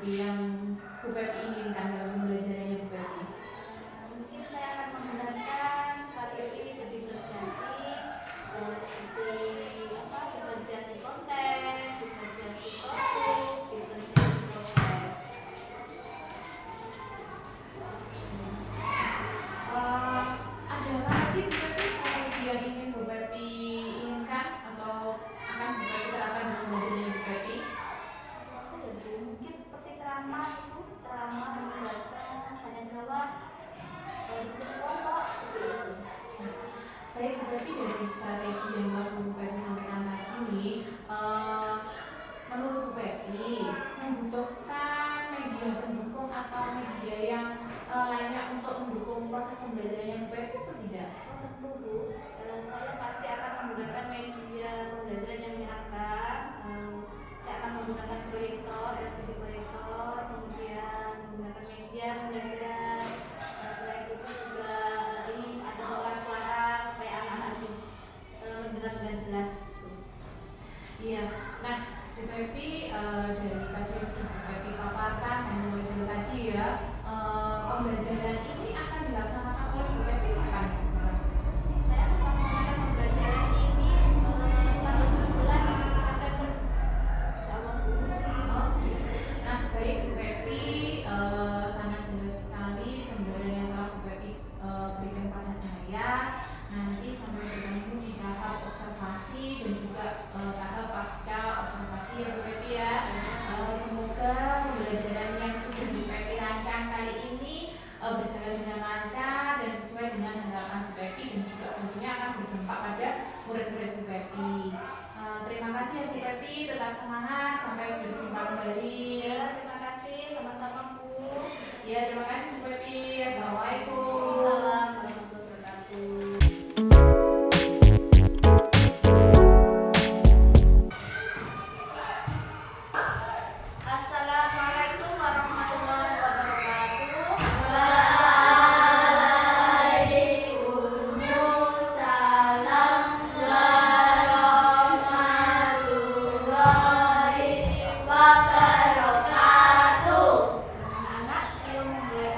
yang Bu Pepi inginkan dalam pembelajarannya Bu Pepi? Mungkin saya akan menggunakan strategi berdifferensiasi seperti diferensiasi konten, diferensiasi topik, diferensiasi proses. Ada lagi Bu Pepi strategi yang ingin Bu Pepi inginkan atau akan Bu Pepi terapkan dalam pembelajarannya Bu Pepi? Mungkin seperti ceramah pembahasan, tanya jawab, diskusi kelompok seperti itu. Baik Bu Pepi, dari strategi yang telah Bu Pepi sampaikan tadi ini, menurut Bu Pepi membutuhkan media pendukung atau media yang lainnya untuk mendukung proses pembelajarannya Bu Pepi atau tidak? Tentu Bu, saya pasti akan menggunakan media pembelajaran yang menyenangkan. Saya akan menggunakan proyektor, LCD proyektor, kemudian menggunakan media pembelajaran. Selain itu juga ini ada pengolah suara supaya anak-anak mendengar dengan jelas. Iya. Nah, Bu Pepi dari tadi sudah Bu Pepi paparkan dan dari tadi ya, pembelajaran ini akan dilaksanakan oleh Bu Pepi kapan? Saya akan melaksanakan pembelajaran ini tanggal 17 September. Insyaallah. Oh iya. Nah, baik Bu Pepi, sangat jelas sekali gambaran yang telah Bu Pepi berikan pada saya. Nanti sampai bertemu di tahap observasi dan juga tahap pasca observasi ya Bu Pepi ya. Semoga pembelajaran yang sudah Bu Pepi rancang kali ini berjalan dengan lancar dan sesuai dengan harapan Bu Pepi dan juga tentunya akan berdampak pada murid-murid Bu Pepi. Terima kasih ya Bu Pepi, tetap semangat, sampai berjumpa kembali. Ya, terima kasih, sama-sama Bu. Ya, terima kasih Bu Pepi. Assalamualaikum. Waalaikumsalam warahmatullahi wabarakatuh. Assalamualaikum warahmatullahi wabarakatuh. Waalaikumsalam warahmatullahi wabarakatuh. Anak-anak, sebelum mulai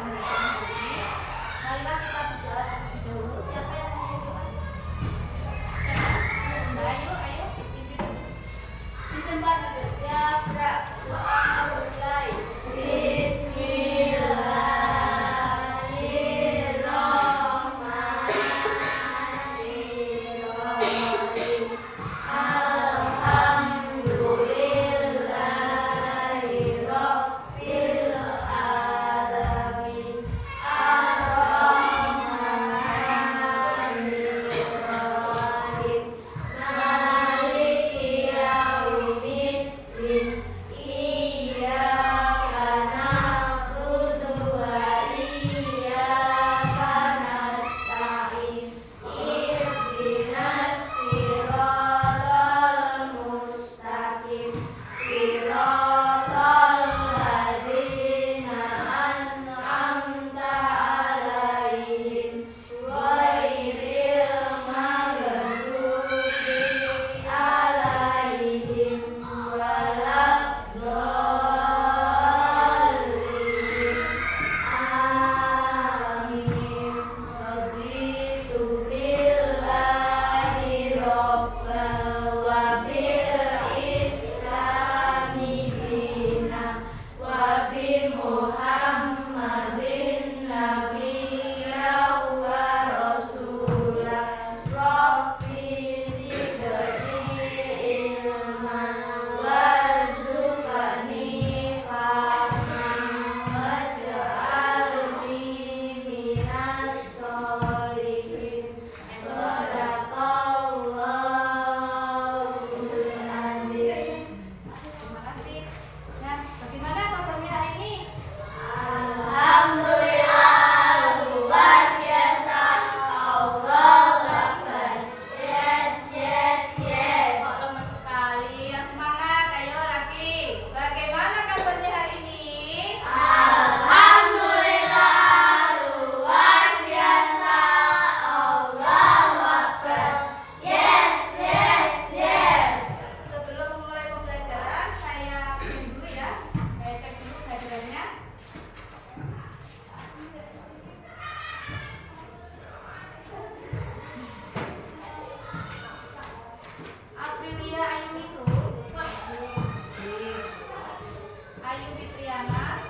Diana,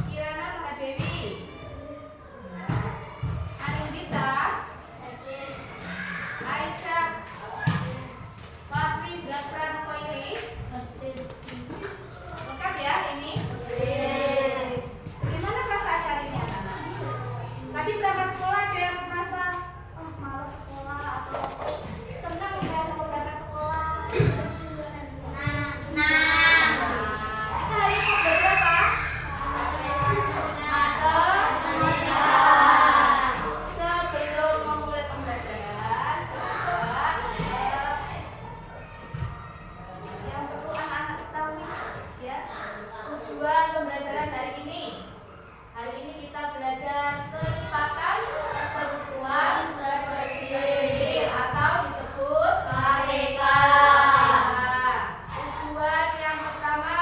Kirana Mahadewi, Anindita, Aisyah, Fahri Zafran Khairi. Lengkap ya ini? Gimana perasaan hari ini anak-anak? Tadi berangkat sekolah ada yang merasa malas sekolah atau senang ya mau berangkat sekolah? Kita hari ini mau belajar apa? Sebelum memulai pembelajaran, coba yang perlu anak-anak ketahui ya, tujuan pembelajaran hari ini. Hari ini kita belajar kelipatan persekutuan terkecil atau disebut KPK. Tujuan yang pertama,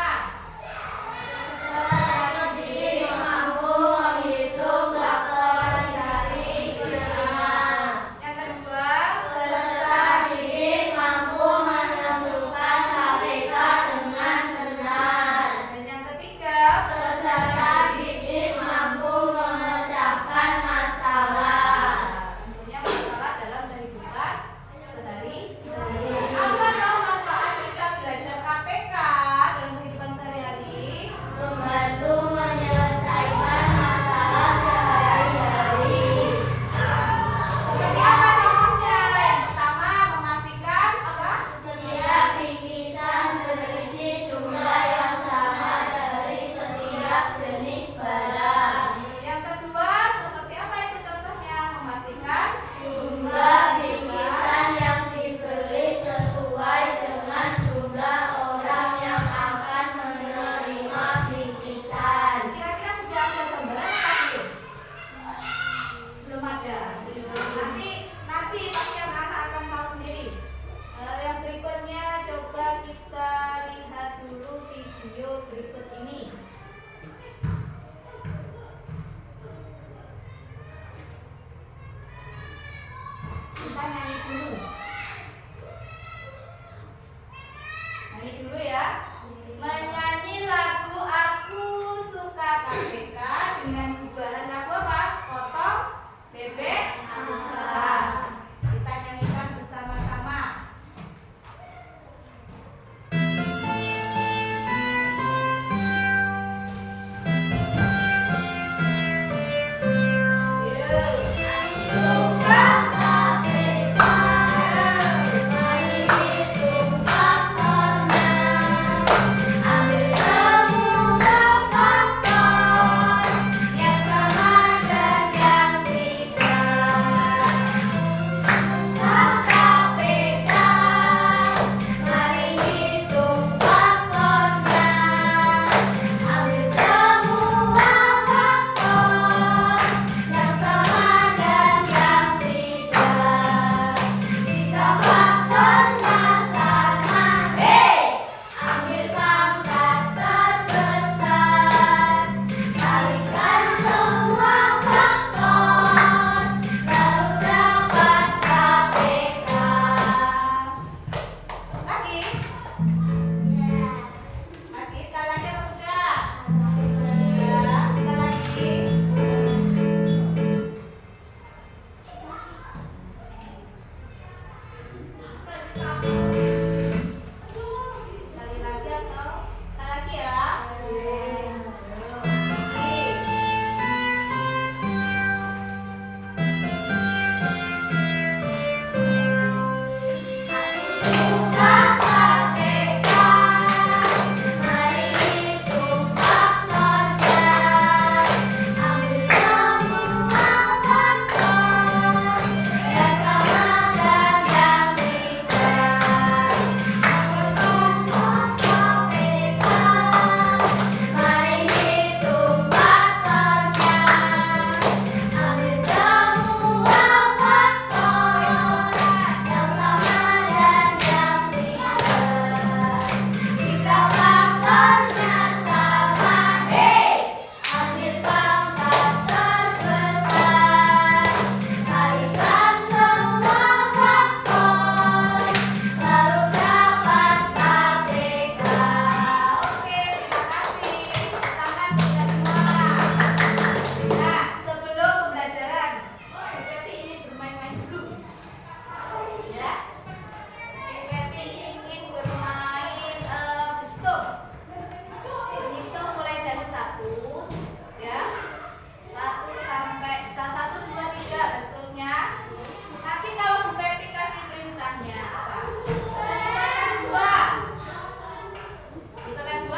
peserta didik mampu menghitung faktorisasi jumlah. Yang kedua, peserta didik mampu menentukan KPK dengan benar. Dan yang ketiga, peserta didik mampu memecahkan masalah. Tentunya masalah dalam kehidupan sehari-hari. Apa tahu manfaat kita belajar KPK dalam kehidupan sehari-hari? Membantu menyelesaikan masalah sehari-hari. Seperti apa contohnya? Yang pertama, memastikan apa? Setiap bingkisan berisi jumlah yang sama dari setiap jenis barang. Yang kedua, seperti apa itu contohnya? Memastikan Jumlah bingkisan yang dibeli sesuai dengan jumlah orang yang akan menerima bingkisan. kira-kira sudah ada gambaran apa belum? Belum ada. Nanti pasti anak-anak akan tahu sendiri. Yang berikutnya coba kita lihat dulu video berikut ini. Kita nyanyi dulu. Nyanyi dulu ya. Menyanyi lagu Aku Suka KPK dengan bahan lagu apa? Potong bebek asal. Kita nyanyikan bersama-sama.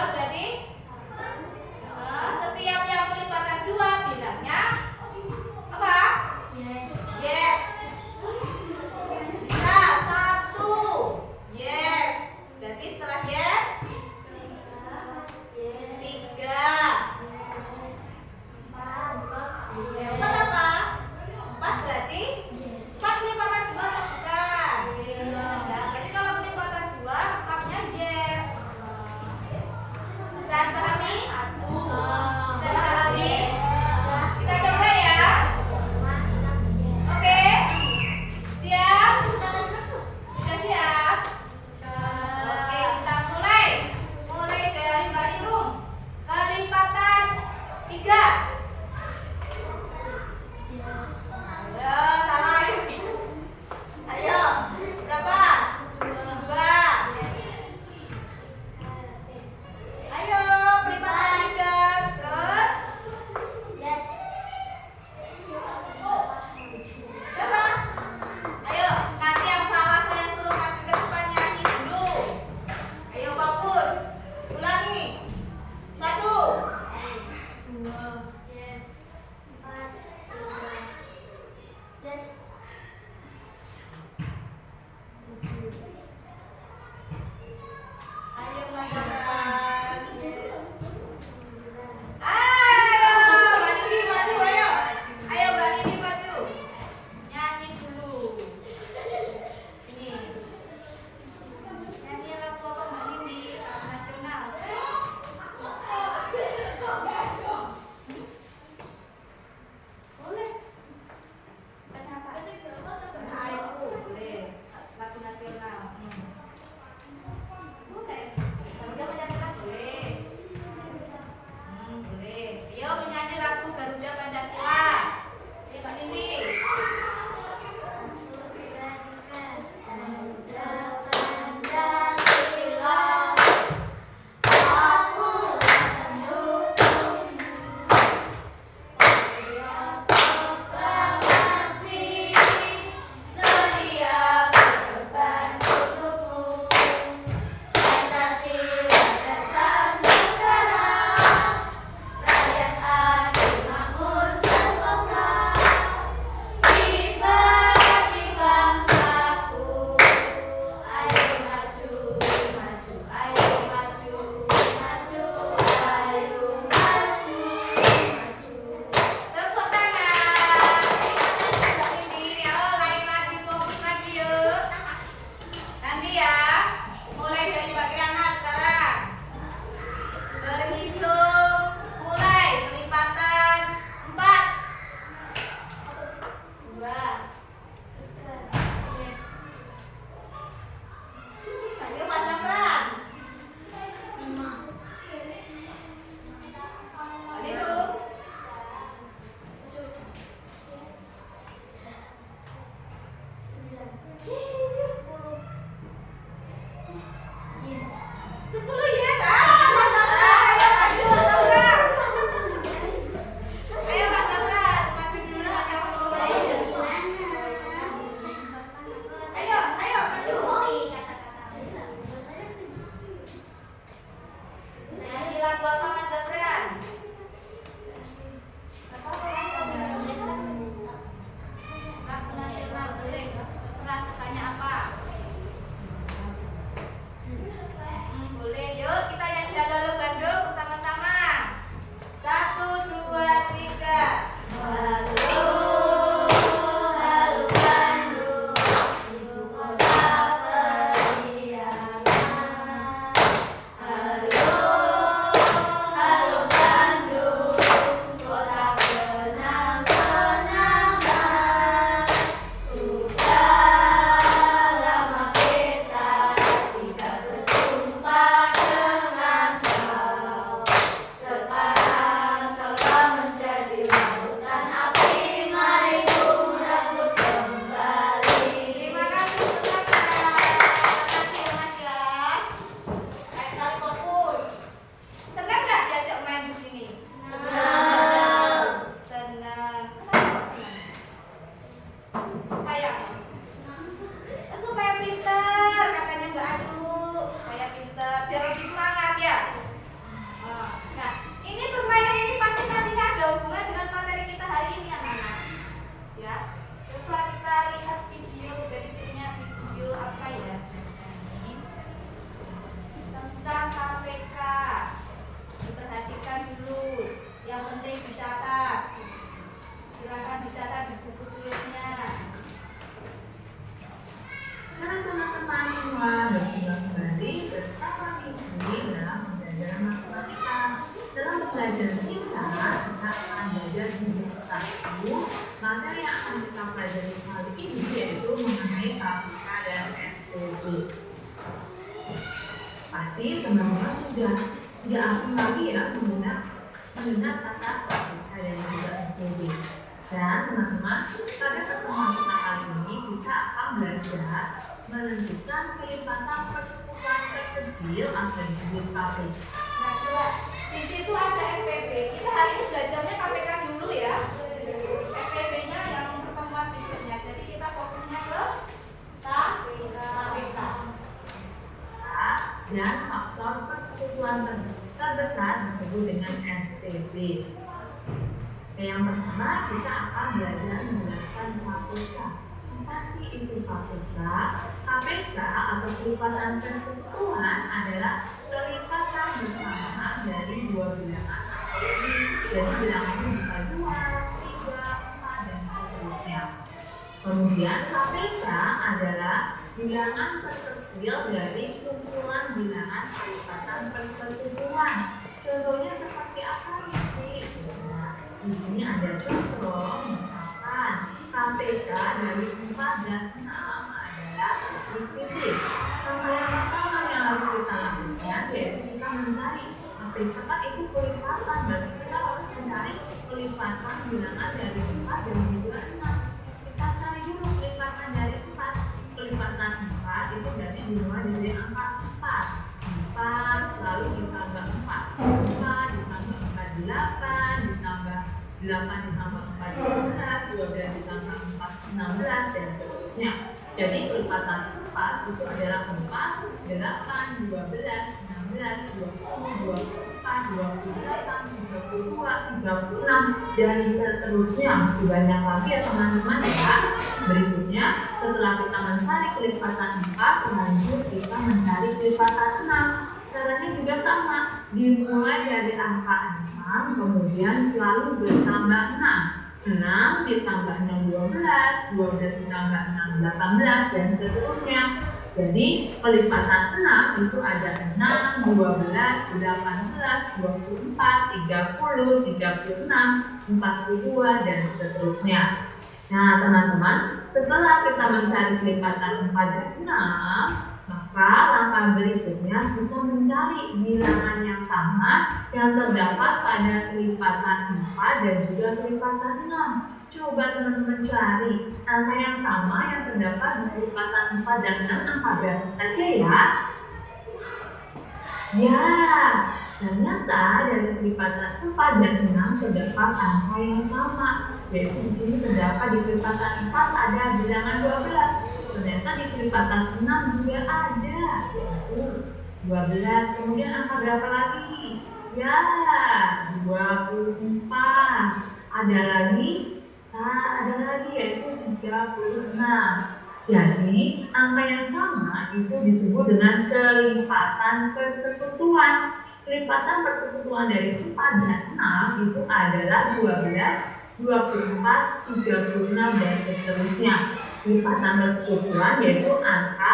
berarti setiap yang kelipatan 2 bilangnya apa? Yes. Yes. Nah, 1. Yes. Berarti setelah yes, 3. Yang keempat apa? 4 berarti 4 kelipatan 2 atau bukan? Nah, berarti kalau kelipatan 2 4-nya yes. Bisa pelajaran kita akan belajar di bab 1. Materi yang akan kita pelajari kali ini yaitu mengenai KPK dan SPP. Pasti teman-teman sudah tidak asing lagi ya mendengar kata KPK dan juga SPP. Dan teman-teman, pada pertemuan kita kali ini kita akan belajar menentukan kelipatan persekutuan terkecil atau disebut KPK. Nah, coba di situ ada FPB. Kita hari ini belajarnya KPK dulu ya. FPB-nya yang pertemuan berikutnya. Jadi kita fokusnya ke KPK. Dan faktor persekutuan terbesar disebut dengan SPP. Yang pertama kita akan belajar menjelaskan KPK. Apa sih itu KPK? KPK atau kelipatan persekutuan adalah kelipatan bersama dari dua bilangan atau lebih. Jadi bilangannya bisa 2, 3, 4 dan seterusnya. Kemudian KPK adalah bilangan terkecil dari kumpulan bilangan kelipatan persekutuan. Contohnya seperti apa nih? Nah, di sini ada contoh, misalkan KPK dari 4 dan 6 adalah titik. Langkah yang pertama yang harus kita lakukan yaitu kita mencari KPK kan itu kelipatan, berarti kita harus mencari kelipatan bilangan dari 4 dan juga 6. Kita cari dulu kelipatan dari 4. Kelipatan 4 itu berarti dimulai dari angka 4. 4 selalu ditambah 4. 4 ditambah 4, 8 ditambah 8 ditambah 4, 12, 12 ditambah 4, 16 dan seterusnya. Jadi kelipatan 4 itu adalah 4, 8, 12, 16, 20, 24, 28, 32, 36 dan seterusnya. Masih banyak lagi ya teman-teman ya. Berikutnya setelah kita mencari kelipatan 4, lanjut kita mencari kelipatan 6. Caranya juga sama, dimulai dari angka 6 kemudian selalu bertambah 6. 6 ditambah 6, 12, 12 ditambah 6, 18 dan seterusnya. Jadi kelipatan 6 itu ada 6, 12, 18, 24, 30, 36, 42 dan seterusnya. Nah teman-teman, setelah kita mencari kelipatan 4 dan 6, maka langkah berikutnya kita mencari bilangan yang sama yang terdapat pada kelipatan 4 dan juga kelipatan 6. Coba teman-teman cari angka yang sama yang terdapat di kelipatan 4 dan 6, angka berapa saja ya? Ya, ternyata dari kelipatan 4 dan 6 terdapat angka yang sama, yaitu di sini terdapat di kelipatan 4 ada bilangan 12. Ternyata di kelipatan 6 juga ada, yaitu 12. Kemudian angka berapa lagi? Ya, 24. Ada lagi yaitu 36. Jadi angka yang sama itu disebut dengan kelipatan persekutuan. Kelipatan persekutuan dari 4 dan 6 itu adalah 12, 24, 36 dan seterusnya. Kelipatan persekutuan yaitu angka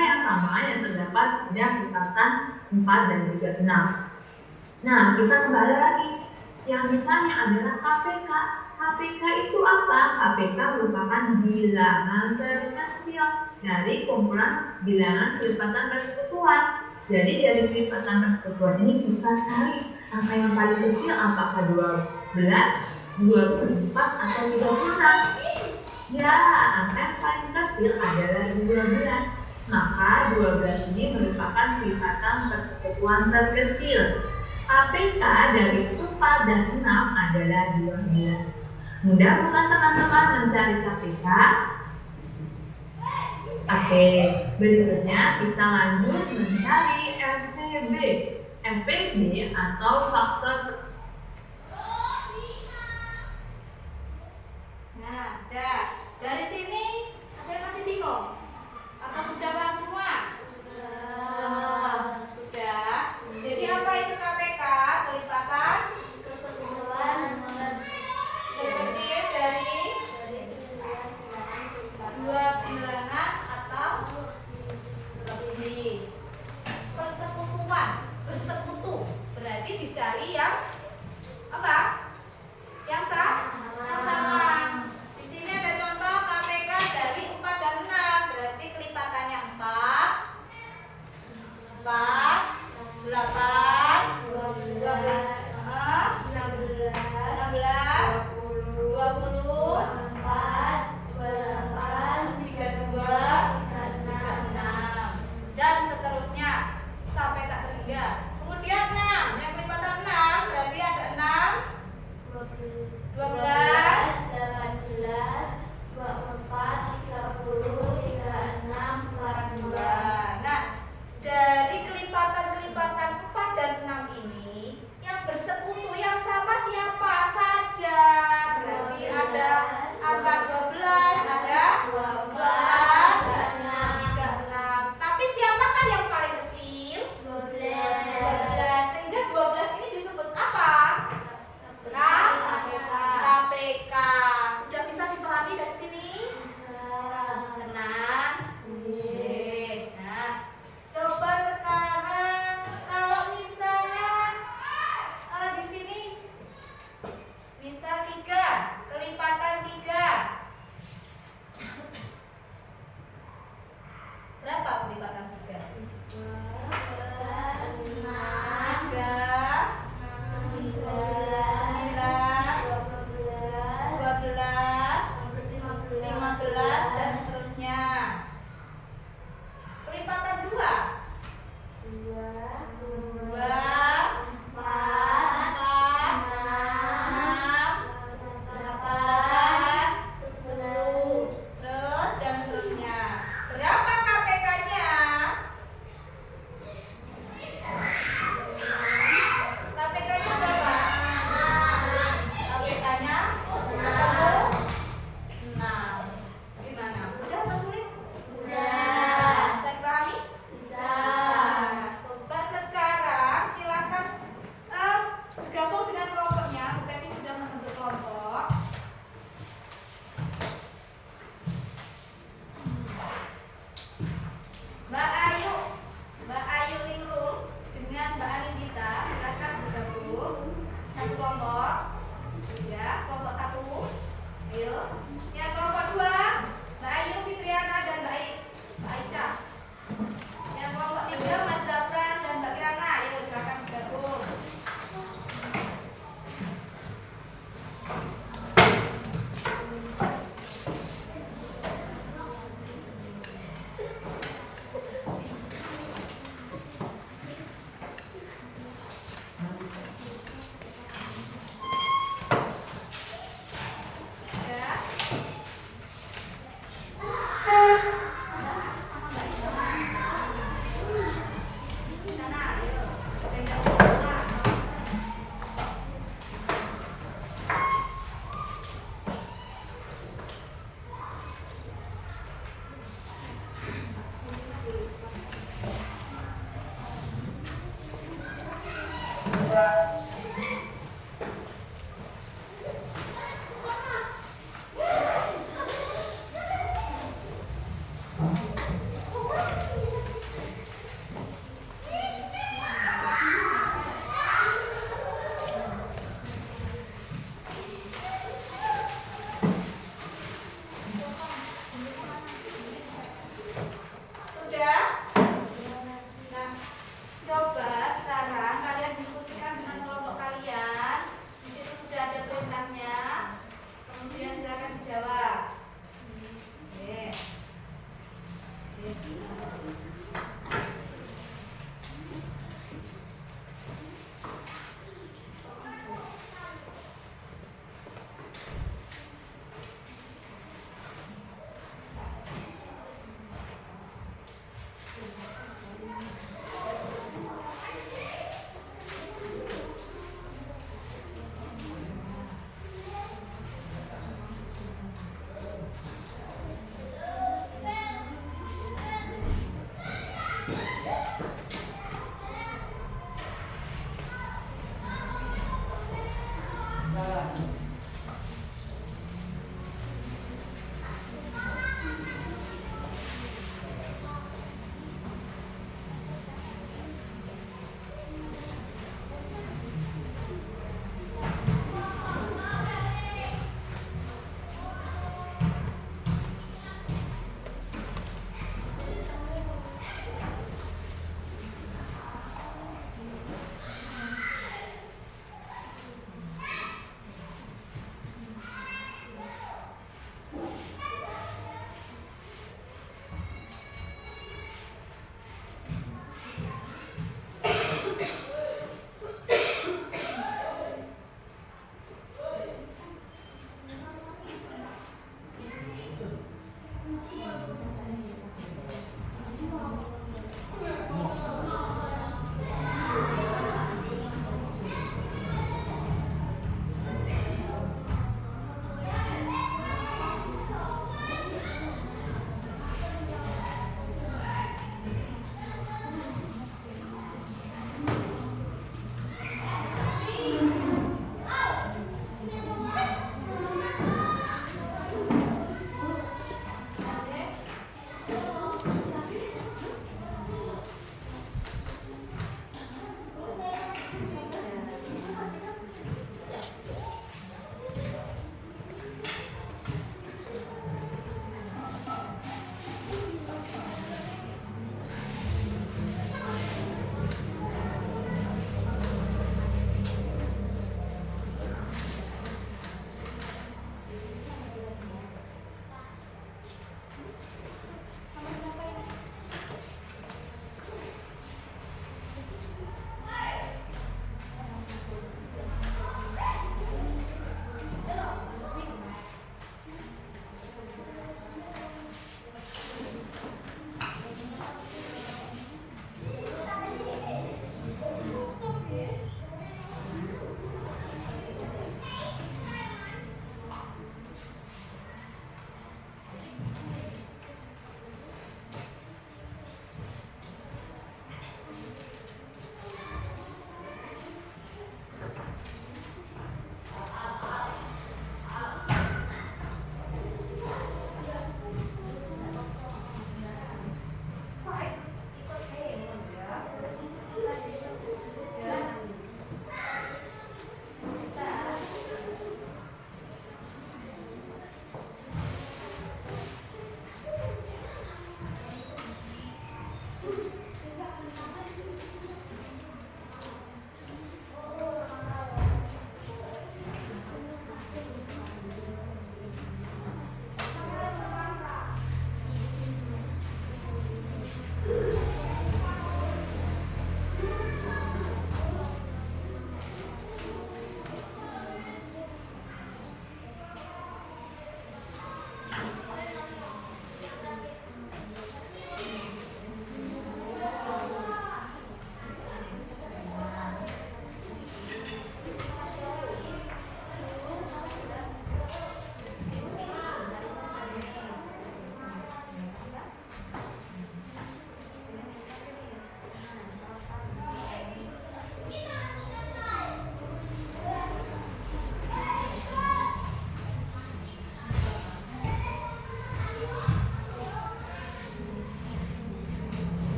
yang sama yang terdapat pada kelipatan 4 dan juga 6. Nah, kita kembali lagi. Yang ditanya adalah KPK. KPK itu apa? KPK merupakan bilangan terkecil dari kumpulan bilangan kelipatan persekutuan. Jadi dari kelipatan persekutuan ini kita cari angka yang paling kecil apakah 12, 24 atau 36. Ya, angka yang paling kecil adalah 12. Maka 12 ini merupakan kelipatan persekutuan terkecil. KPK dari 4 dan 6 adalah 12. Mudah bukan teman-teman mencari KPK? Oke, berikutnya kita lanjut mencari FPB. FPB atau faktor. Nah, dari sini ada yang masih bingung? Atau sudah paham semua? Sudah. Jadi apa itu KPK? Kelipatan Persekutuan terkecil dari dua bilangan atau lebih. Persekutuan, bersekutu berarti Berarti dicari yang apa? Yang sama. Di sini ada contoh KPK dari 4 dan 6. Berarti kelipatannya 4, 8, 16, 20, 32, 36 dan seterusnya sampai tak terhingga. Kemudian 6, yang kelipatan 6 berarti ada 6, 12, 42. Nah, dari kelipatan-kelipatan 4 dan 6 ini yang bersekutu yang sama siapa saja? Berarti ada angka 12, ada 36. Tapi siapakah yang paling kecil? 12. Sehingga 12 ini disebut apa? KPK. Sudah bisa dipahami dari sini? Tenang. Nah, coba sekarang kalau misalnya di sini misal 3, kelipatan 3. Berapa kelipatan 3? 15 dan seterusnya. Kelipatan 2. 2, 4, 6, 8, terus dan seterusnya. Berapa KPK-nya? KPK-nya berapa? KPK-nya 6. Gimana? Mudah atau sulit? Bisa dipahami? Nah, coba sekarang silakan bergabung dengan kelompoknya. Bu Pepi sudah membentuk kelompok. Mbak Ayu Ningrum dengan Mbak Anindita silakan bergabung satu kelompok. Ya, kelompok 1. Ayo. Yang kelompok 2, Mbak Ayu Fitriana dan Mbak Aisyah. Yang kelompok 3, Mas Zafran dan Mbak Kirana. Ayo silakan bergabung. Ya.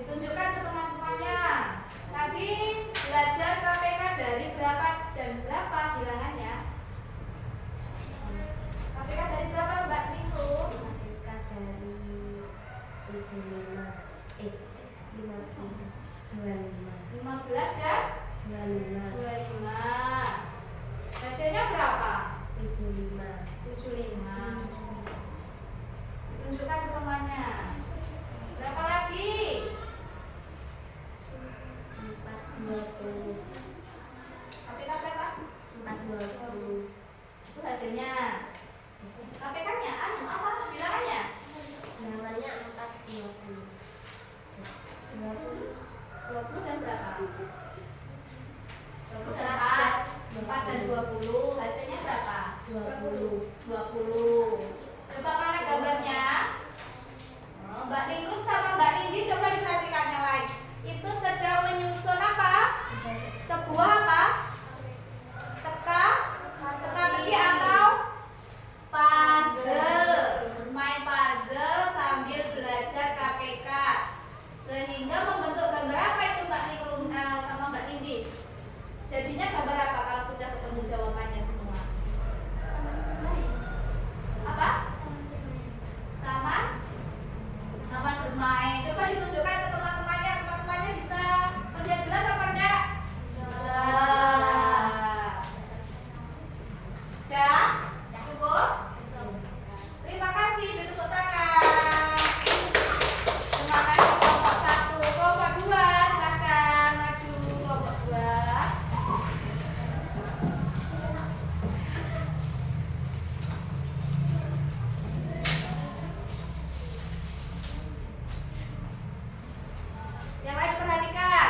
Ditunjukkan ke teman-temannya. Tadi belajar KPK dari berapa dan berapa bilangannya? KPK dari berapa Mbak Minggu? KPK dari 75 15 15 dan 25. Hasilnya berapa? 75. Ditunjukkan ke temannya. Berapa lagi? 420 KPK berapa? 420 Itu hasilnya. KPK-nya apa bilangannya? namanya 420 20 dan berapa? 20 dan 4 dan 20. Hasilnya berapa? 20. Coba mana gambarnya? Mbak Ningrum sama Mbak Nindi coba diperhatikan yang lain. Itu sedang menyusun apa? Sebuah apa? Teka-teki atau puzzle. Bermain puzzle sambil belajar KPK. Sehingga membentuk gambar apa itu Mbak Ningrum sama Mbak Nindi? Jadinya gambar apa kalau sudah ketemu jawabannya semua? Apa? Taman bermain. Coba ditunjukkan ke teman-temannya. Teman-temannya bisa terlihat jelas apa enggak? Udah? Cukup? Terima kasih. Beri tepuk tangan. Terima kasih kelompok 1. Kelompok 2 silakan maju. Kelompok 2. Yang lain perhatikan.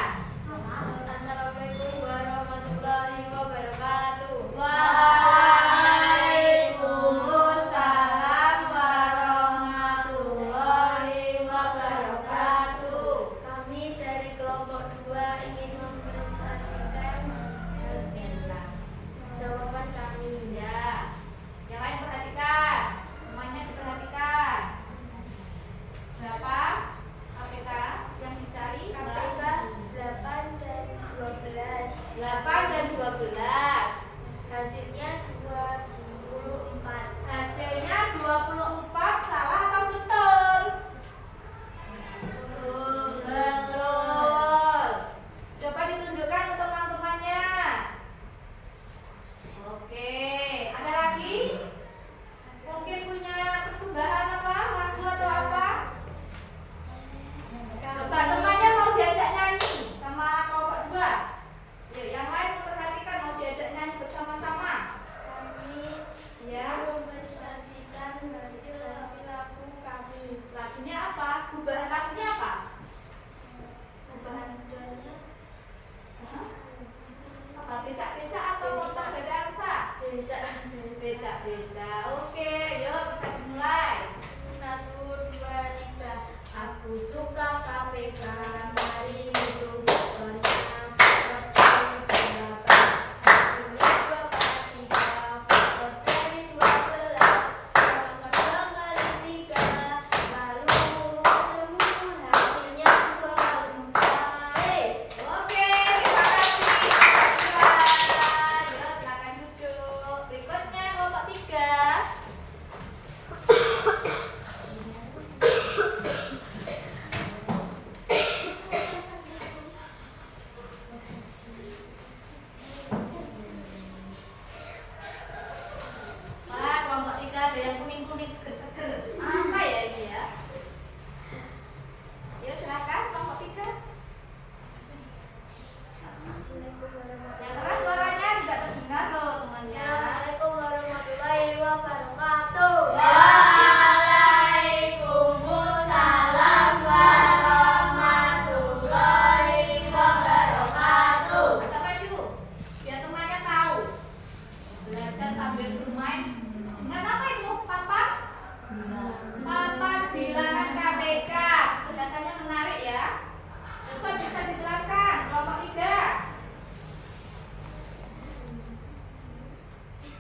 Assalamualaikum warahmatullahi wabarakatuh. Waalaikumsalam warahmatullahi wabarakatuh. Kami dari kelompok 2 ingin mempresentasikan hasil jawaban kami. Ya. Yang lain perhatikan. Semuanya diperhatikan. Berapa KPK yang dicari? KPK 8 dan 12. 8 dan 12. Hasilnya 24. Hasilnya 24. Salah atau betul? Betul. Coba ditunjukkan ke teman-temannya. Oke, ada lagi? Mungkin punya persembahan apa? Lagu atau apa? Coba temannya mau diajak nyanyi sama kelompok 2. Yuk, yang lain memperhatikan mau diajak nyanyi bersama-sama. Kami Ya. mempresentasikan hasil lagu kami. Lagunya apa? Gubahan lagunya apa? Gubahan apa? Becak-becak atau motor dansa? Becak-becak. Oke, yuk bisa dimulai. 1, 2, 3. Aku suka KPK. Mari hitung faktornya. Faktor berapa? Hasilnya 2 kali 3. Faktor dari 12. Tambahkan 2 kali 3. Lalu ketemu hasilnya 2 kali 4. Oke, terima kasih. Yuk silakan duduk. Berikutnya kelompok 3. Wah, kelompok 3 ada yang kuning-kuning seger-seger. Apa ya ini ya? Yuk silakan kelompok 3. Yang keras suaranya tidak terdengar loh temannya. Assalamualaikum warahmatullahi wabarakatuh. Waalaikumsalam warahmatullahi wabarakatuh. Agak maju, biar temannya tahu. Belajar sambil bermain. Ingat apa itu? Papan? Papan bilangan KPK. Kelihatannya menarik ya. Coba bisa dijelaskan kelompok 3.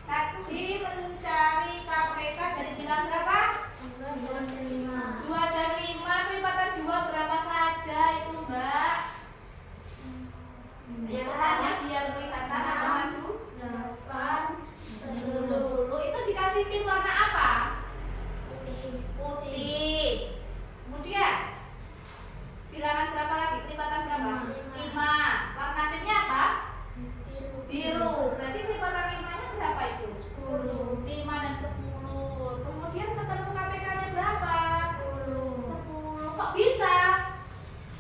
Tadi mencari KPK dari bilangan berapa? 2 dan 5. Kelipatan 2 berapa saja itu putih. Kemudian bilangan berapa lagi? Kelipatan berapa? 5. Warna pinnya apa? Biru. Berarti kelipatan 5-nya berapa itu? 10. 5 dan 10. Kemudian ketemu KPK-nya berapa? 10. Kok bisa?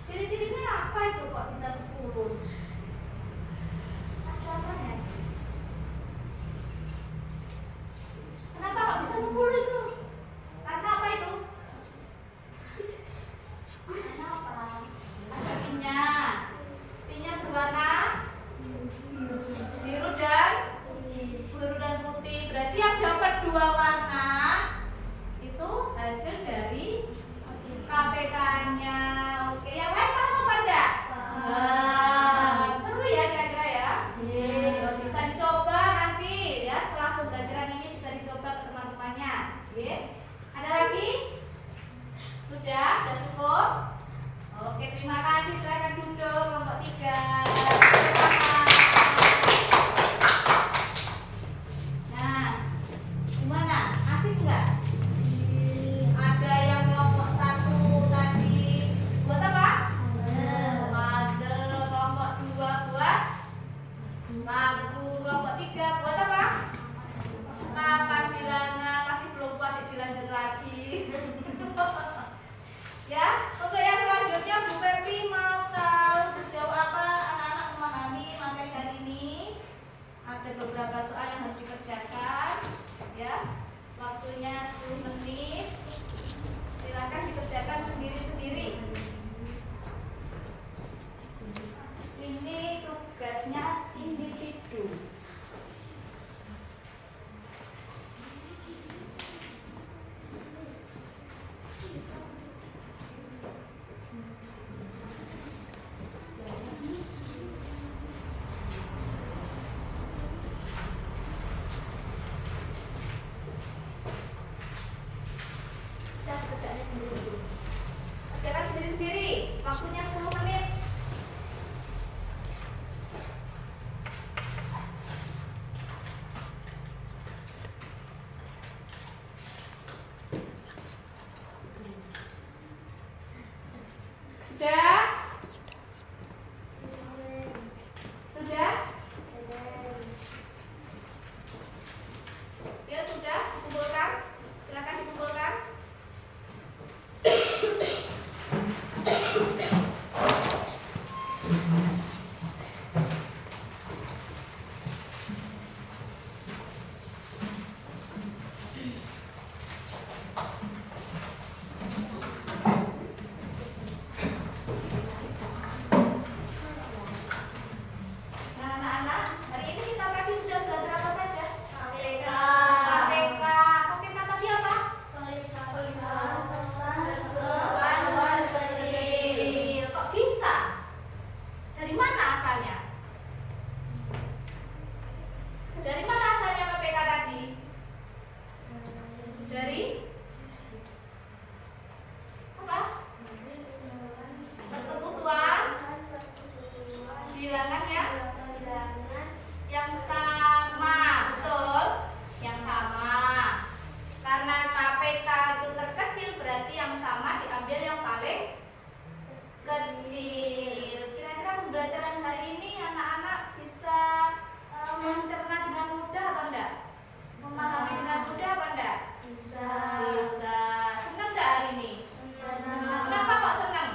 Ciri-cirinya apa itu kok bisa 10? Ada apa ya? Kenapa kok bisa 10 itu? Karena apa itu? Karena apa? Ada pinnya. Pinnya berwarna biru dan putih. Berarti yang dapat 2 warna itu hasil dari KPK-nya. Oke, yang lain paham apa enggak? Seru ya kira-kira ya? Bisa dicoba nanti ya, setelah pembelajaran ini bisa dicoba ke teman-temannya. Ada lagi? Sudah cukup? Oke, terima kasih. Silakan duduk kelompok 3. Nah, gimana? Asik nggak? Ada yang kelompok 1 tadi buat apa? Puzzle. Kelompok 2 buat lagu. Kelompok 3 buat apa? Papan bilangan. Masih belum puas, dilanjut lagi. Ya, untuk yang selanjutnya Bu Pepi mau tahu sejauh apa anak-anak memahami materi hari ini. Ada beberapa soal yang harus dikerjakan. Ya, waktunya 10 menit. Silakan dikerjakan sendiri-sendiri. Ini tugasnya individu. Kerjakan sendiri-sendiri. Waktunya 10 menit. Sudah? Sudah? Ya sudah, dikumpulkan. Silakan dikumpulkan. Nah, anak-anak, hari ini kita tadi sudah belajar apa saja? KPK. KPK tadi apa? Kok bisa? Dari mana asalnya? Dari mana asalnya KPK tadi? Dari apa? Persekutuan bilangan yang sama, betul? Yang sama. Karena KPK itu terkecil, berarti yang sama diambil yang paling kecil. Kira-kira pembelajaran hari ini anak-anak bisa mencerna dengan mudah atau enggak? Memahami dengan mudah apa enggak? Bisa. Senang enggak hari ini? Senang. Kenapa kok senang?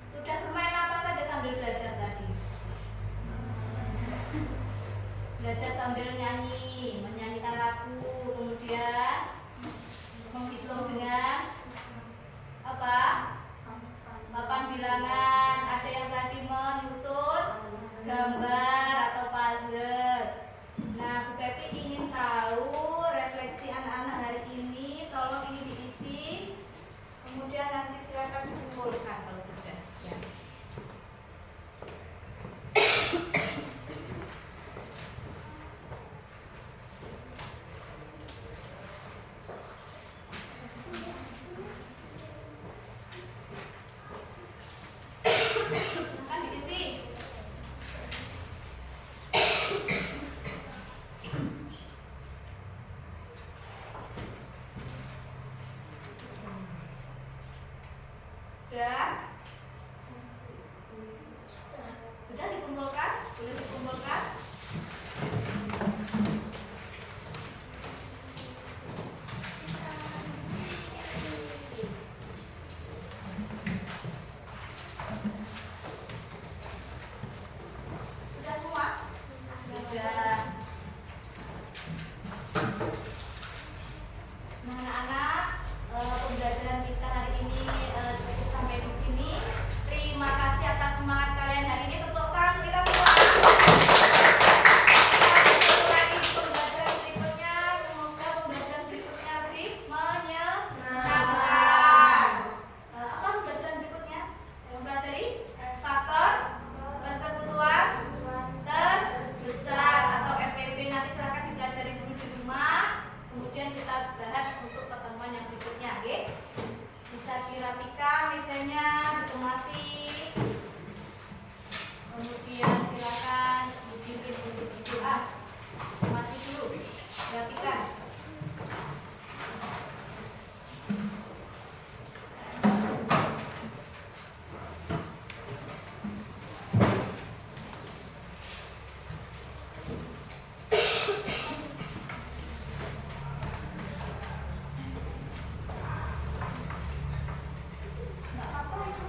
Sudah bermain apa saja sambil belajar tadi? Belajar sambil nyanyi, menyanyikan lagu, kemudian menghitung dengan apa? Papan bilangan. Ada yang tadi menyusun gambar atau puzzle. Nah, Bu Pepi ingin tahu refleksi anak-anak hari ini. Tolong ini diisi. Kemudian nanti silakan dikumpulkan kalau sudah. Ya. Silakan diisi. Sudah? Sudah dikumpulkan? Boleh dikumpulkan? Sudah semua? Sudah. Nah, anak-anak, pembelajaran kita hari ini cukup sampai di sini. Terima kasih atas semangat kalian hari ini. Tepuk tangan untuk kita semua. Kita bertemu lagi di pembelajaran berikutnya. Semoga pembelajaran berikutnya lebih menyenangkan. Apa pembelajaran berikutnya? Mempelajari faktor persekutuan terbesar atau FPB. Nanti silakan dipelajari dulu di rumah. Kemudian kita bahas untuk pertemuan yang berikutnya, oke? Bisa dirapikan mejanya, dikemasi. Kemudian silakan dipimpin untuk berdoa. Kemasi dulu, dirapikan. Nggak apa-apa itu,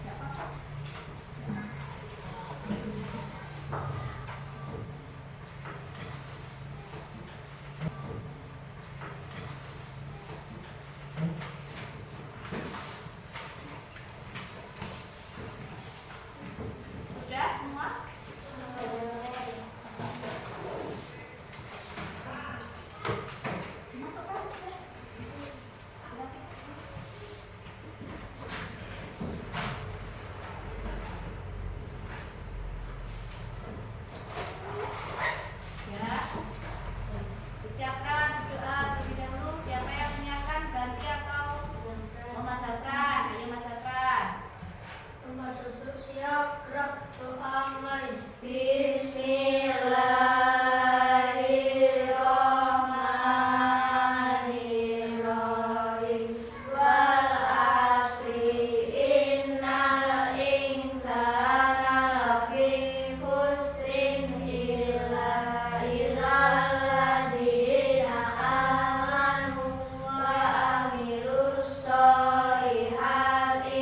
nggak apa-apa. Sudah semua? Masukkan. Ya. Disiapkan doa terlebih dahulu. Siapa yang menyiapkan, ganti atau Mas Zafran? Ayo Mas Zafran. Tempat duduk siap, gerak, doa mulai. Bismillahirrahmanirrahim. Wal asri innal insana lafi khusrin illa illalladzina amanu wa amilus solihati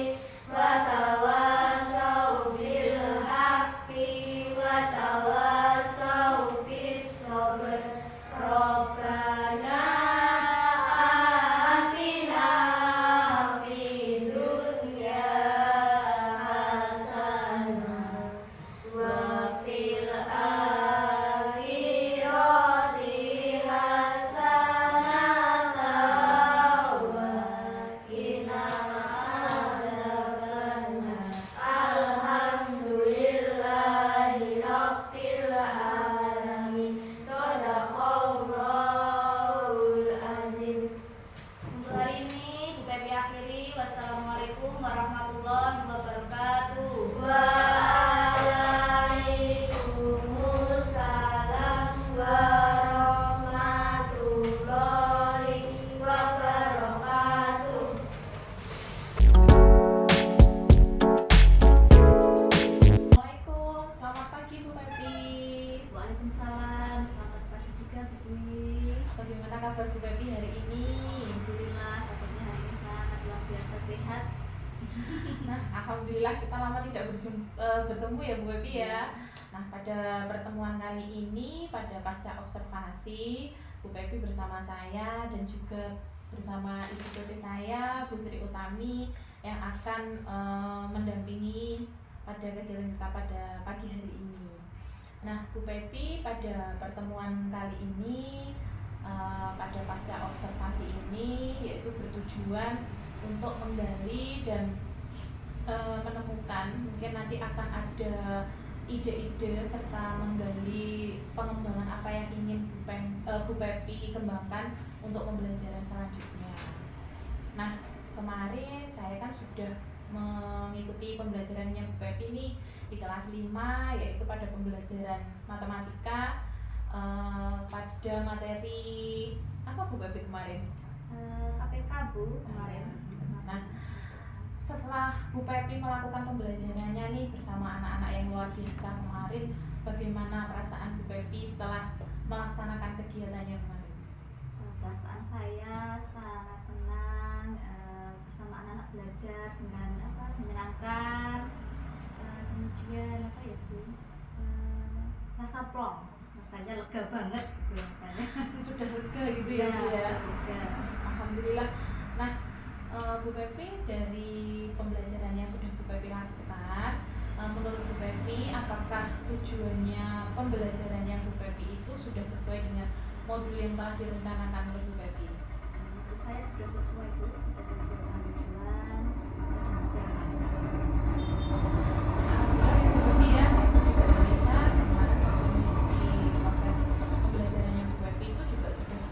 wa tawassaw bil haqqi wa tawassaw bis sabr. Rabbana atina fid dunya hasanah wa fil akhirati hasanah wa qina adzabannar. Alhamdulillahi rabbil alamin. Shadaqallahul azim. Untuk hari ini Bu Pepi akhiri. Wassalamualaikum warahmatullahi wabarakatuh. Waalaikumsalam warahmatullahi wabarakatuh. Assalamualaikum, selamat pagi Bu Pepi. Waalaikumsalam. Selamat pagi juga Bu Dwi. Bagaimana kabar Bu Pepi hari ini? Alhamdulillah, kabarnya hari ini sangat luar biasa sehat. Nah, alhamdulillah kita lama tidak bertemu ya Bu Pepi ya. Nah, pada pertemuan kali ini pada pasca observasi Bu Pepi bersama saya dan juga bersama ibu tuti saya Bu Sri Utami yang akan mendampingi pada kegiatan kita pada pagi hari ini. Nah, Bu Pepi pada pertemuan kali ini pada pasca observasi ini yaitu bertujuan untuk menggali dan menemukan, mungkin nanti akan ada ide-ide serta menggali pengembangan apa yang ingin Bu Pepi kembangkan untuk pembelajaran selanjutnya. Nah, kemarin saya kan sudah mengikuti pembelajarannya Bu Pepi ini di kelas 5, yaitu pada pembelajaran matematika pada materi apa Bu Pepi kemarin? KPK Bu kemarin. Nah, setelah Bu Pepi melakukan pembelajarannya nih bersama anak-anak yang luar biasa kemarin, bagaimana perasaan Bu Pepi setelah melaksanakan kegiatannya kemarin? Perasaan saya sangat senang bersama anak-anak belajar dengan menyenangkan. Kemudian apa ya Bu? Rasa plong, rasanya lega banget gitu rasanya. Sudah lega gitu ya Bu ya? Lega. Alhamdulillah. Nah, Bu Pepi dari pembelajaran yang sudah Bu Pepi lakukan, menurut Bu Pepi apakah tujuannya pembelajaran yang Bu Pepi itu sudah sesuai dengan modul yang telah direncanakan oleh Bu Pepi? Menurut saya sudah sesuai Bu, sudah sesuai dengan tujuan dan Alhamdulillah ya Bu Pepi ya, saya pun juga melihat kemarin waktu mengikuti proses pembelajarannya Bu Pepi itu juga sudah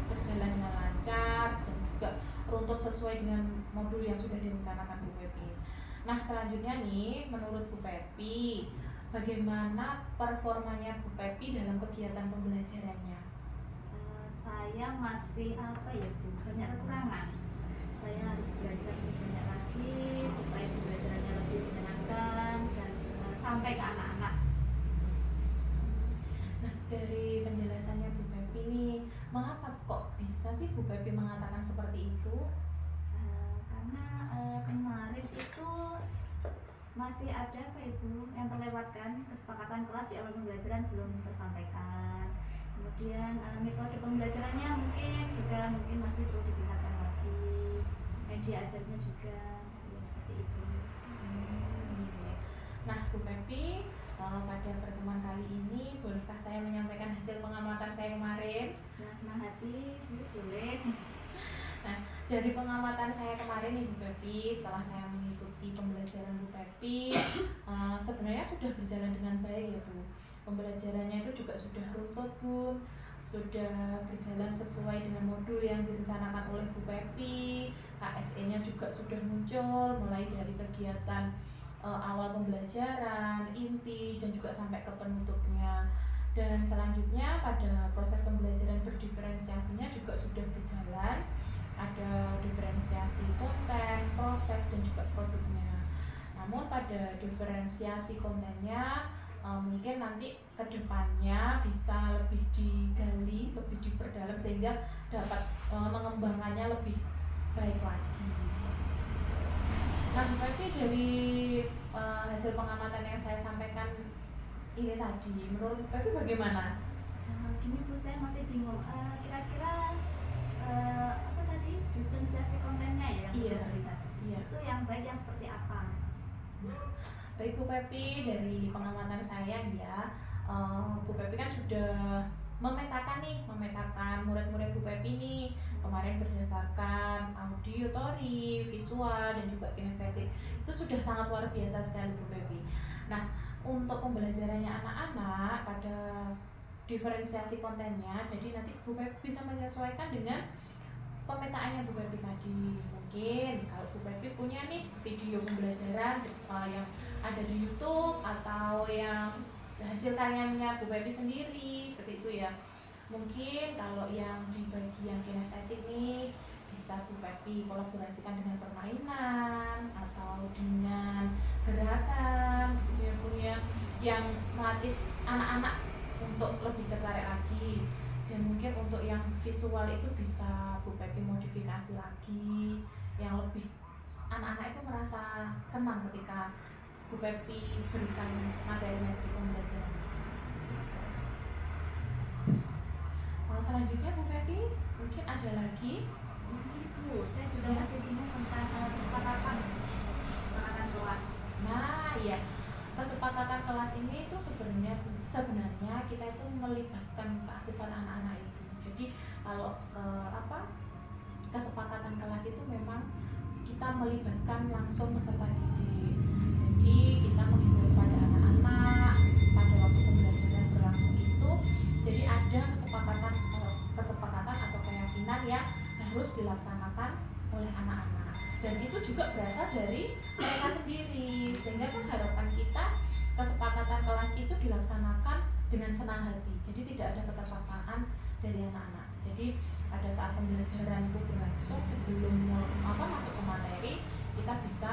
berjalan dengan lancar dan juga runtut sesuai dengan modul yang sudah direncanakan Bu Pepi. Nah, selanjutnya nih, menurut Bu Pepi, bagaimana performanya Bu Pepi dalam kegiatan pembelajarannya? saya masih banyak kekurangan. Saya harus belajar lebih banyak lagi supaya pembelajarannya lebih menyenangkan dan sampai ke anak-anak. Nah, dari penjelasannya Bu Pepi nih, mengapa kok bisa sih Bu Pepi mengatakan seperti itu? Karena kemarin itu masih ada Ibu yang terlewatkan, kesepakatan kelas di awal pembelajaran belum tersampaikan. Kemudian metode pembelajarannya mungkin masih perlu ditingkatkan lagi, media ajarnya juga ya, seperti itu. Iya. Nah, Bu Pepi, pada pertemuan kali ini bolehkah saya menyampaikan hasil pengamatan saya kemarin? Dengan senang hati, Bu, boleh. Nah, dari pengamatan saya kemarin nih Bu Pepi, setelah saya mengikuti pembelajaran Bu Pepi, sebenarnya sudah berjalan dengan baik ya Bu. Pembelajarannya itu juga sudah runtut Bu, sudah berjalan sesuai dengan modul yang direncanakan oleh Bu Pepi. KSE-nya juga sudah muncul mulai dari kegiatan awal pembelajaran, inti, dan juga sampai ke penutupnya. Dan selanjutnya pada proses pembelajaran berdiferensiasinya juga sudah berjalan. Ada diferensiasi konten, proses, dan juga produknya. Namun pada diferensiasi kontennya mungkin nanti kedepannya bisa lebih digali, lebih diperdalam sehingga dapat mengembangkannya lebih baik lagi. Nah, berarti dari hasil pengamatan yang saya sampaikan ini tadi, menurut Pepi bagaimana? Gini Bu, saya masih bingung. Kira-kira apa tadi diferensiasi kontennya ya yang Iya. perlu dilihat? Iya. Itu yang baik yang seperti apa? Baik Bu Pepi, dari pengamatan saya ya, Bu Pepi kan sudah memetakan murid-murid Bu Pepi nih kemarin berdasarkan audiotori, visual, dan juga kinestetik. Itu sudah sangat luar biasa sekali Bu Pepi. Nah, untuk pembelajarannya anak-anak pada diferensiasi kontennya, jadi nanti Bu Pepi bisa menyesuaikan dengan pemetaannya Bu Pepi tadi. Mungkin kalau Bu Pepi punya nih video pembelajaran yang ada di YouTube atau yang hasil karyanya Bu Pepi sendiri, seperti itu ya. Mungkin kalau yang di bagian kinestetik nih bisa Bu Pepi kolaborasikan dengan permainan atau dengan gerakan punya yang melatih anak-anak untuk lebih tertarik lagi. Dan mungkin untuk yang visual itu bisa Bu Pepi modifikasi lagi yang lebih anak-anak itu merasa senang ketika Bu Pepi berikan materi-materi pembelajaran. Selanjutnya Bu Pepi mungkin ada lagi. Bu, saya juga masih bingung tentang kesepakatan kelas. Nah, iya. Kesepakatan kelas ini itu sebenarnya kita itu melibatkan keaktifan anak-anak itu. Jadi kalau kesepakatan kelas itu memang kita melibatkan langsung peserta didik. Jadi kita menghibur pada anak-anak pada waktu pembelajaran berlangsung itu. Jadi ada kesepakatan atau keyakinan yang harus dilaksanakan oleh anak-anak. Dan itu juga berasal dari mereka sendiri, sehingga kan harapan kita kesepakatan kelas itu dilaksanakan dengan senang hati. Jadi tidak ada keterpaksaan dari anak-anak. Jadi pada saat pembelajaran itu berlangsung sebelum masuk ke materi, kita bisa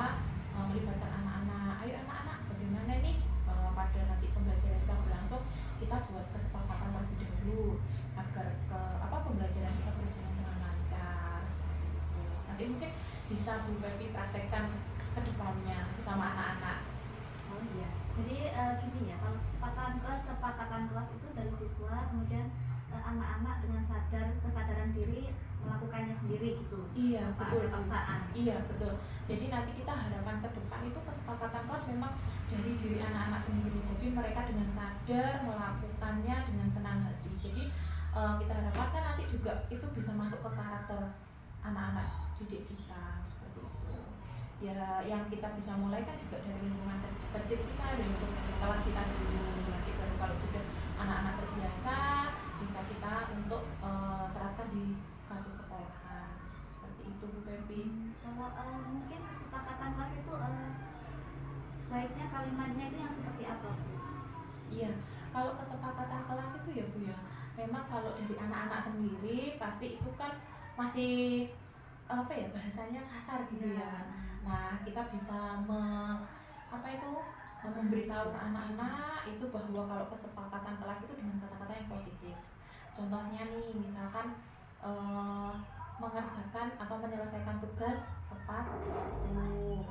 nanti mungkin bisa Bu Pepi praktekkan ke depannya sama anak-anak. Oh iya. Jadi gini ya, kalau kesepakatan kelas itu dari siswa, kemudian anak-anak dengan kesadaran diri melakukannya sendiri gitu. Iya, Tanpa betul. ada paksaan. Iya, betul. Jadi nanti kita harapan ke depan itu kesepakatan kelas memang dari diri anak-anak sendiri. Jadi mereka dengan sadar melakukannya dengan senang hati. Jadi kita harapkan nanti juga itu bisa masuk ke karakter anak-anak didik kita seperti itu. Ya, yang kita bisa mulai kan juga dari lingkungan terkecil kita, dari lingkungan kelas kita dulu. Nanti baru kalau sudah anak-anak terbiasa, bisa kita untuk terapkan di satu sekolahan seperti itu Bu Pepi. Kalau mungkin kesepakatan kelas itu baiknya kalimatnya itu yang seperti apa Bu? Iya, kalau kesepakatan kelas itu ya Bu ya, memang kalau dari anak-anak sendiri pasti itu kan masih apa ya, bahasanya kasar gitu ya. Nah, kita bisa memberitahu ke anak-anak itu bahwa kalau kesepakatan kelas itu dengan kata-kata yang positif. Contohnya nih, misalkan mengerjakan atau menyelesaikan tugas tepat waktu,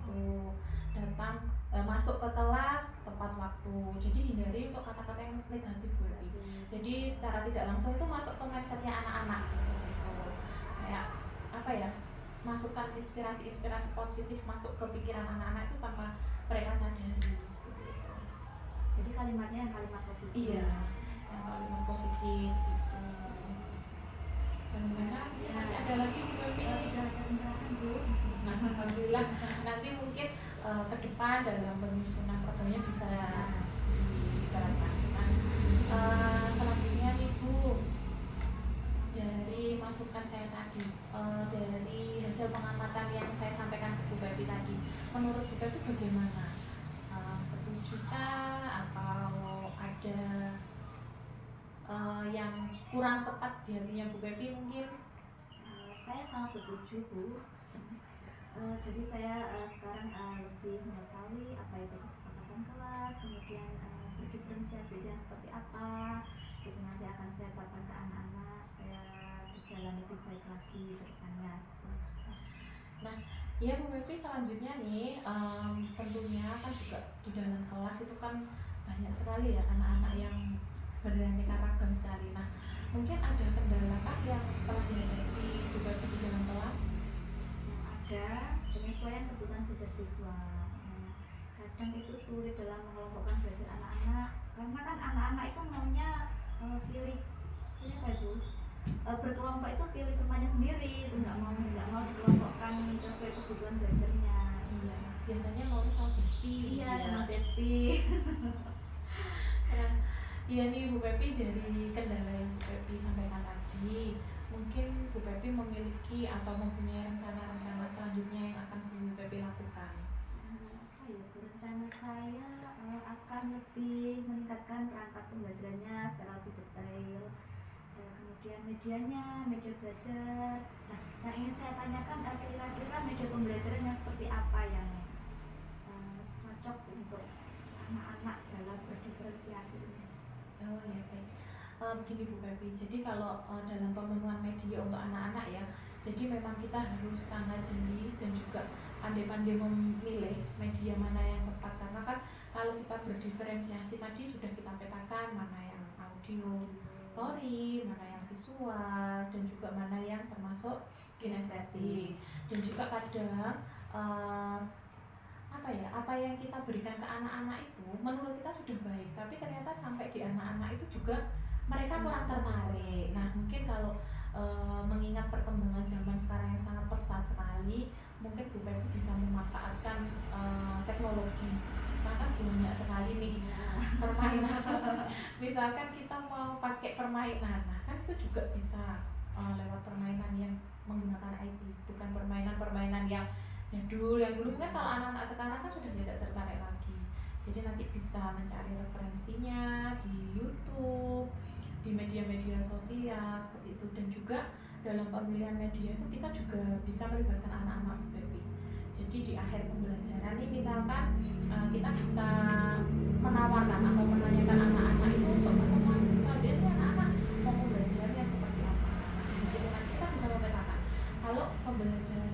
itu datang masuk ke kelas tepat waktu. Jadi hindari untuk kata-kata yang negatif Bu. Jadi secara tidak langsung itu masuk ke mindsetnya anak-anak seperti itu. Kayak apa ya? Masukkan inspirasi positif masuk ke pikiran anak-anak itu tanpa mereka sadari seperti itu. Jadi kalimatnya yang kalimat positif. Iya, yang kalimat positif itu. Bagaimana? Ya, Masih ada lagi Bu Pepi? Sudah ada misalkan Bu. Nah, alhamdulillah nanti mungkin ke depan dalam penyusunan programnya bisa diterapkan. Selanjutnya nih Bu, dari masukan saya tadi, dari hasil pengamatan yang saya sampaikan ke Bu Pepi tadi, menurut Bu Pepi bagaimana? Setujukah atau ada yang kurang tepat di hatinya Bu Pepi mungkin? Saya sangat setuju Bu. Jadi saya sekarang lebih mengetahui apa itu kesepakatan kelas, kemudian berdiferensiasi yang seperti apa, itu nanti akan saya terapkan ke anak-anak supaya berjalan lebih baik lagi ke depannya. Nah, ya Bu Pepi, selanjutnya nih tentunya kan juga di dalam kelas itu kan banyak sekali ya anak-anak yang beraneka ragam sekali. Nah, mungkin ada kendala kah yang telah dihadapi Bu Pepi di dalam kelas? Ada penyesuaian kebutuhan belajar siswa. Kadang itu sulit dalam mengelompokkan belajar anak-anak karena kan anak-anak itu maunya pilih apa Bu? Berkelompok itu pilih temannya sendiri, itu nggak mau dikelompokkan sesuai kebutuhan belajarnya. Iya, biasanya mau sama bestie. Iya, sama besti. Nah, iya nih Bu Pepi, dari kendala yang Bu Pepi sampaikan tadi, mungkin Bu Pepi memiliki atau mempunyai rencana-rencana selanjutnya yang akan Bu Pepi lakukan. Rencana saya akan lebih meningkatkan perangkat pembelajarannya secara lebih detail. Kemudian medianya, media belajar. Nah, yang ingin saya tanyakan kira-kira media pembelajarannya seperti apa yang cocok untuk anak-anak dalam berdiferensiasi ini. Oh ya, baik. Begini Bu Pepi, jadi kalau dalam pemenuhan media untuk anak-anak ya, jadi memang kita harus sangat jeli dan juga pandai-pandai memilih media mana yang tepat, karena kan kalau kita berdiferensiasi tadi sudah kita petakan mana yang audio, story, mana yang visual, dan juga mana yang termasuk kinestetik. Dan juga kadang apa yang kita berikan ke anak-anak itu menurut kita sudah baik, tapi ternyata sampai di anak-anak itu juga mereka kurang tertarik. Nah, mungkin kalau mengingat perkembangan zaman sekarang yang sangat pesat sekali, mungkin Bu Pepi bisa memanfaatkan teknologi. Sekarang banyak sekali nih permainan. Misalkan kita mau pakai permainan, nah kan itu juga bisa lewat permainan yang menggunakan IT, bukan permainan-permainan yang jadul, yang dulu kan kalau anak-anak sekarang kan sudah tidak tertarik lagi. Jadi nanti bisa mencari referensinya di YouTube, di media-media sosial seperti itu. Dan juga dalam pemilihan media itu kita juga bisa melibatkan anak-anak Bu Pepi. Jadi di akhir pembelajaran ini misalkan kita bisa menawarkan atau menanyakan anak-anak itu untuk pertemuan selanjutnya anak-anak mau pembelajarannya seperti apa. Di situ nanti kita bisa memetakan kalau pembelajaran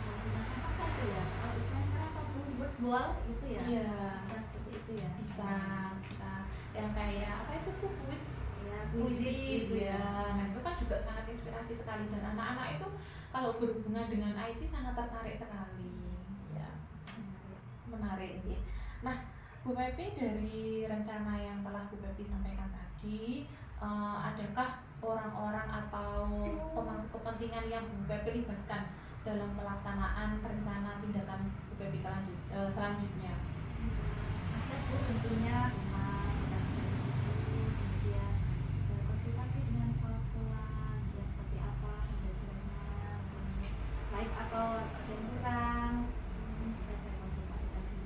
menggunakan apa itu ya? Kalau istilahnya sekarang apa word wall itu ya? Iya. Bisa seperti itu ya. Bisa yang kayak apa itu kuis Ya, puisi gitu ya. Nah itu kan juga sangat inspirasi sekali dan anak-anak itu kalau berhubungan dengan IT sangat tertarik sekali ya, menarik ya. Nah Bu Pepi, dari rencana yang telah Bu Pepi sampaikan tadi, adakah orang-orang atau pemangku kepentingan yang Bu Pepi libatkan dalam pelaksanaan rencana tindakan Bu Pepi selanjutnya? Ada Bu, tentunya rumah kemudian konsultasi dengan kepala sekolah, dia seperti apa pembelajarannya, baik atau ada yang kurang, bisa saya konsultasi tadi.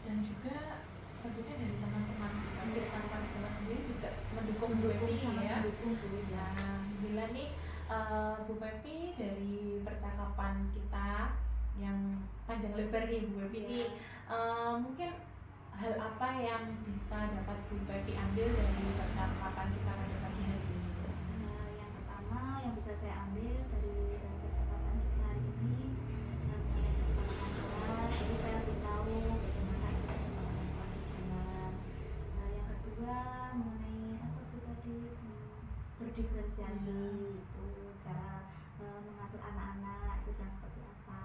Dan juga tentunya dari teman-teman rekan-rekan sekolah sendiri juga mendukung Bu Pepi ya. Mendukung Bu ya. Nah, bila nih Bu Pepi, dari percakapan kita yang panjang lebar nih Bu Pepi ini, mungkin hal apa yang bisa dapat Bu Pepi ambil dari percakapan kita pada pagi hari ini? Yang pertama yang bisa saya ambil dari percakapan kita hari ini mengenai kesepakatan kelas, jadi saya lebih tahu bagaimana itu kesepakatan kelas berjalan. Yang kedua mengenai apa itu tadi, berdiferensiasi, itu cara mengatur anak-anak itu yang seperti apa.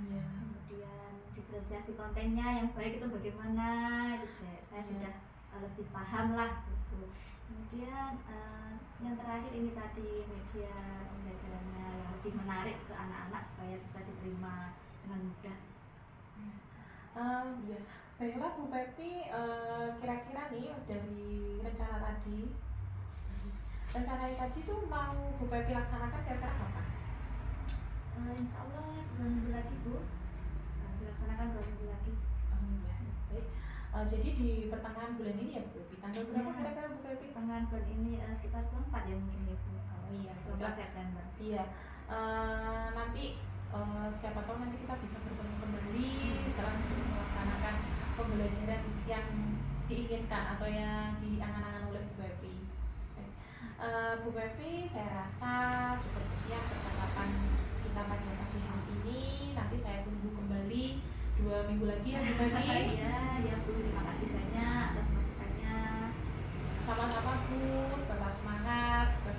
Iya. Kemudian diferensiasi kontennya yang baik itu bagaimana, itu saya sudah lebih paham lah gitu. Kemudian yang terakhir ini tadi media pembelajarannya yang lebih menarik ke anak-anak supaya bisa diterima dengan mudah. Ya, baiklah Bu Pepi, kira-kira nih dari rencana tadi tuh mau Bu Pepi laksanakan kira-kira kapan? Insya Allah 2 minggu lagi Bu, dilaksanakan 2 minggu lagi. Ya, baik. Jadi di pertengahan bulan ini ya Bu Pepi, tanggal berapa Ya. kira-kira Bu Pepi? Pertengahan bulan ini sekitar 24 ya mungkin ya Bu. Oh iya, 24 September. Iya, nanti siapa tahu nanti kita bisa bertemu kembali setelah melaksanakan pembelajaran yang diinginkan atau yang diangan-angan oleh Bu Pepi. Bu Pepi, saya rasa cukup sekian percakapan kita pada pagi hari ini. Nanti saya tunggu kembali 2 minggu lagi ya Bu Pepi. Ya Bu, terima kasih banyak atas masukannya. Sama-sama Bu, tetap semangat, sukses